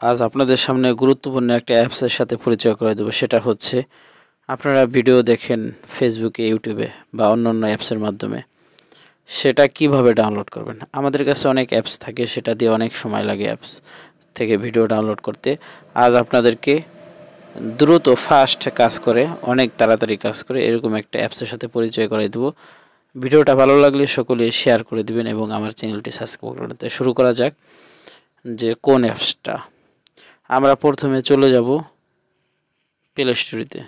আজ আপনাদের সামনে গুরুত্বপূর্ণ একটা অ্যাপসের সাথে পরিচয় করে দেব। সেটা হচ্ছে আপনারা ভিডিও দেখেন ফেসবুকে, ইউটিউবে বা অন্যান্য অ্যাপসের মাধ্যমে, সেটা কিভাবে ডাউনলোড করবেন। আমাদের কাছে অনেক অ্যাপস থাকে, সেটা দিয়ে অনেক সময় লাগে অ্যাপস থেকে ভিডিও ডাউনলোড করতে। আজ আপনাদেরকে দ্রুত ফাস্ট কাজ করে, অনেক তাড়াতাড়ি কাজ করে এরকম একটা অ্যাপসের সাথে পরিচয় করে দেব। ভিডিওটা ভালো লাগলে সকলে শেয়ার করে দিবেন এবং আমার চ্যানেলটি সাবস্ক্রাইব করে দিতে। শুরু করা যাক যে কোন অ্যাপসটা। আমরা প্রথমে চলে যাব প্লে স্টোরিতে।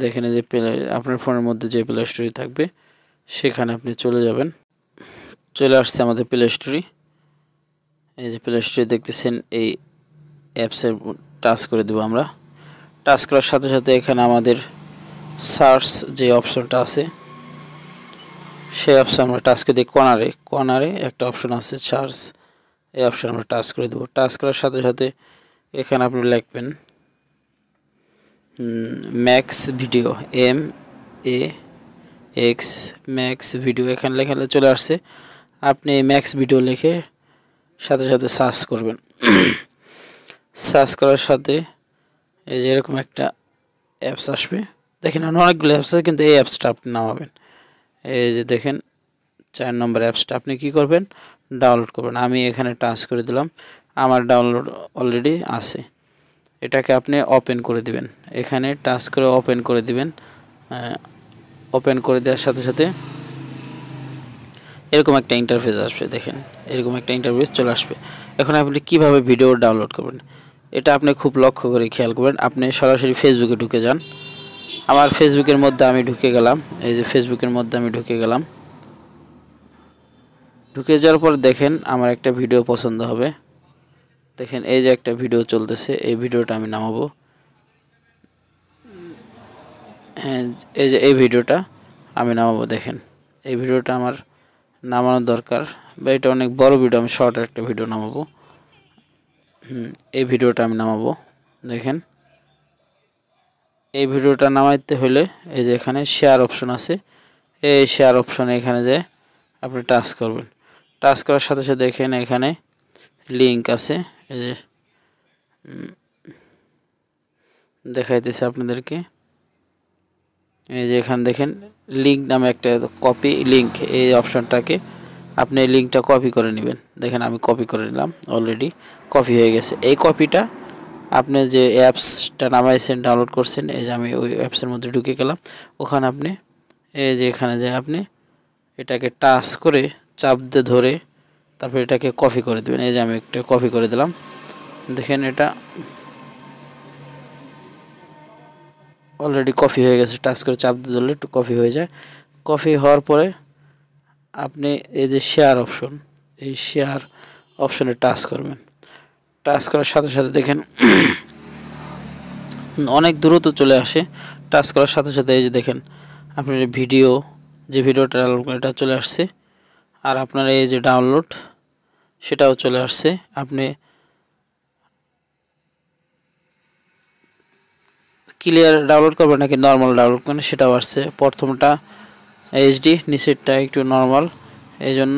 দেখেন যে আপনার ফোনের মধ্যে যে প্লে স্টোরি থাকবে সেখানে আপনি চলে যাবেন। চলে আসছে আমাদের প্লে স্টোরি। এই যে প্লে স্টোরি দেখতেছেন, এই অ্যাপসের টাচ করে দেব আমরা। টাচ করার সাথে সাথে এখানে আমাদের সার্চ যে অপশনটা আছে সেই অপশন আমরা টাচ করে দিই। কর্নারে একটা অপশন আছে সার্চ, এই অপশন আমরা টাচ করে দেব। টাচ করার সাথে সাথে এখানে আপনি লিখবেন max video, MAX max video. এখানে লেখালে চলে আসছে। আপনি ম্যাক্স ভিডিও লিখে সাথে সাথে সার্চ করবেন। সার্চ করার সাথে এই যে এরকম একটা অ্যাপস আসবে। দেখেন অনেকগুলো অ্যাপস আছে, কিন্তু এই অ্যাপসটা আপনি নামাবেন। এই যে দেখেন 4 নম্বর অ্যাপসটা আপনি কি করবেন, ডাউনলোড করবেন। আমি এখানে টাচ করে দিলাম, আমার ডাউনলোড অলরেডি আছে। এটাকে আপনি ওপেন করে দিবেন, এখানে টাচ করে ওপেন করে দিবেন। ওপেন করে দেওয়ার সাথে সাথে এরকম একটা ইন্টারফেস আসবে। দেখেন এরকম একটা ইন্টারফেস চলে আসবে। এখন আপনি কিভাবে ভিডিও ডাউনলোড করবেন এটা আপনি খুব লক্ষ্য করে খেয়াল করবেন। আপনি সরাসরি ফেসবুকে ঢুকে যান। আমার ফেসবুকের মধ্যে আমি ঢুকে গেলাম। এই যে ফেসবুকের মধ্যে আমি ঢুকে গেলাম। ঢুকে যাওয়ার পর দেখেন আমার একটা ভিডিও পছন্দ হবে। দেখেন এই যে একটা ভিডিও চলতেছে, এই ভিডিওটা আমি নামাবো। হ্যাঁ, এই যে এই ভিডিওটা আমি নামাবো। দেখেন এই ভিডিওটা আমার নামানোর দরকার, বা এটা অনেক বড় ভিডিও, আমি শর্ট একটা ভিডিও নামাবো। এই ভিডিওটা আমি নামাবো। দেখেন এই ভিডিওটা নামাইতে হলে এই যে এখানে শেয়ার অপশন আছে, এই শেয়ার অপশনে এখানে যে আপনি টাচ করবেন। টাচ করার সাথে সাথে এখানে লিঙ্ক আছে। এই যে দেখাইতেছে আপনাদেরকে। এই যে এখানে দেখেন লিঙ্ক নামে একটা কপি লিঙ্ক, এই অপশনটাকে আপনি এই লিঙ্কটা কপি করে নেবেন। দেখেন আমি কপি করে নিলাম, অলরেডি কপি হয়ে গেছে। এই কপিটা আপনি যে অ্যাপসটা নামাইছেন, ডাউনলোড করছেন, এই যে আমি ওই অ্যাপসের মধ্যে ঢুকে গেলাম। ওখানে আপনি এই যে এখানে যে আপনি এটাকে টাচ করে চাপ দিয়ে ধরে তারপর এটাকে কপি করে দেবেন। এই যে আমি একটা কপি করে দিলাম। দেখেন এটা অলরেডি কপি হয়ে গেছে। টাচ করে চাপ দিয়ে ধরলে একটু কপি হয়ে যায়। কপি হওয়ার পরে আপনি এই যে শেয়ার অপশন, এই শেয়ার অপশনে টাচ করবেন। টাচ করার সাথে সাথে দেখেন অনেক দ্রুত চলে আসে। টাচ করার সাথে সাথে এই যে দেখেন আপনার ভিডিও, যে ভিডিওটা ডাউনলোড করে এটা চলে আসছে। আর আপনার এই যে ডাউনলোড সেটাও চলে আসছে। আপনি ক্লিয়ার ডাউনলোড করবেন নাকি নর্মাল ডাউনলোড করবেন সেটাও আসছে। প্রথমটা HD, নিচেরটা একটু নর্মাল। এই জন্য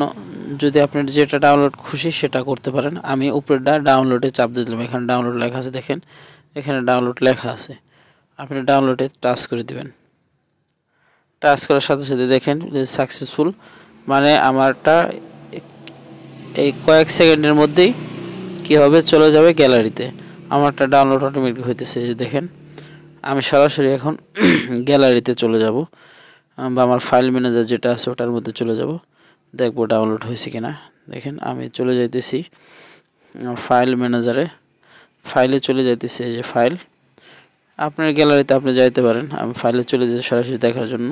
যদি আপনার যেটা ডাউনলোড খুশি সেটা করতে পারেন। আমি উপরেরটা ডাউনলোডে চাপ দিয়ে দিলাম। এখানে ডাউনলোড লেখা আছে, দেখেন এখানে ডাউনলোড লেখা আছে। আপনি ডাউনলোডে টাচ করে দিবেন। টাচ করার সাথে সাথে দেখেন সাকসেসফুল, মানে আমারটা এই কয়েক সেকেন্ডের মধ্যেই কি হবে, চলে যাবে গ্যালারিতে। আমারটা ডাউনলোড অটোমেটিক হইতেছে। যে দেখেন আমি সরাসরি এখন গ্যালারিতে চলে যাব, বা আমার ফাইল ম্যানেজার যেটা আছে ওটার মধ্যে চলে যাব, দেখবো ডাউনলোড হয়েছে কিনা। দেখেন আমি চলে যাইতেছি ফাইল ম্যানেজারে, ফাইলে চলে যাইতেছি। এই যে ফাইল, আপনার গ্যালারিতে আপনি যাইতে পারেন। আমি ফাইলে চলে যেতে সরাসরি দেখার জন্য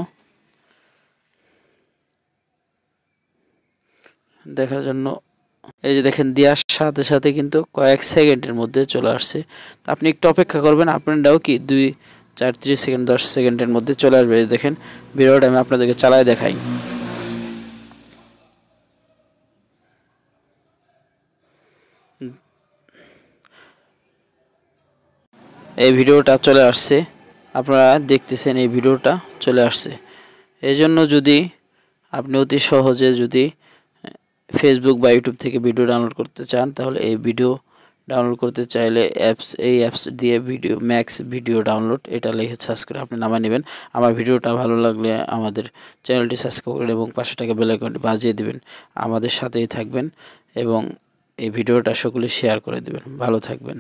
এই যে দেখেন দেওয়ার সাথে সাথে কিন্তু কয়েক সেকেন্ডের মধ্যে চলে আসছে। আপনি একটু অপেক্ষা করবেন, আপনারটাও কি 2, 4, 30 সেকেন্ড 10 সেকেন্ডের মধ্যে চলে আসবে। দেখেন ভিডিওটা আমি আপনাদেরকে চালায় দেখাই। এই ভিডিওটা চলে আসছে, আপনারা দেখতেছেন এই ভিডিওটা চলে আসছে। এই জন্য যদি আপনি অতি সহজে যদি ফেসবুক বা ইউটিউব থেকে ভিডিও ডাউনলোড করতে চান তাহলে এই ভিডিও ডাউনলোড করতে চাইলে এই অ্যাপস দিয়ে ভিডিও ম্যাক্স ভিডিও ডাউনলোড এটা লিখে সার্চ করে আপনি নামিয়ে নেবেন। আমার ভিডিওটা ভালো লাগলে আমাদের চ্যানেলটি সাবস্ক্রাইব করুন এবং পাশে থাকা বেল আইকনটি বাজিয়ে দিবেন। আমাদের সাথেই থাকবেন এবং এই ভিডিওটা সকলে শেয়ার করে দিবেন। ভালো থাকবেন।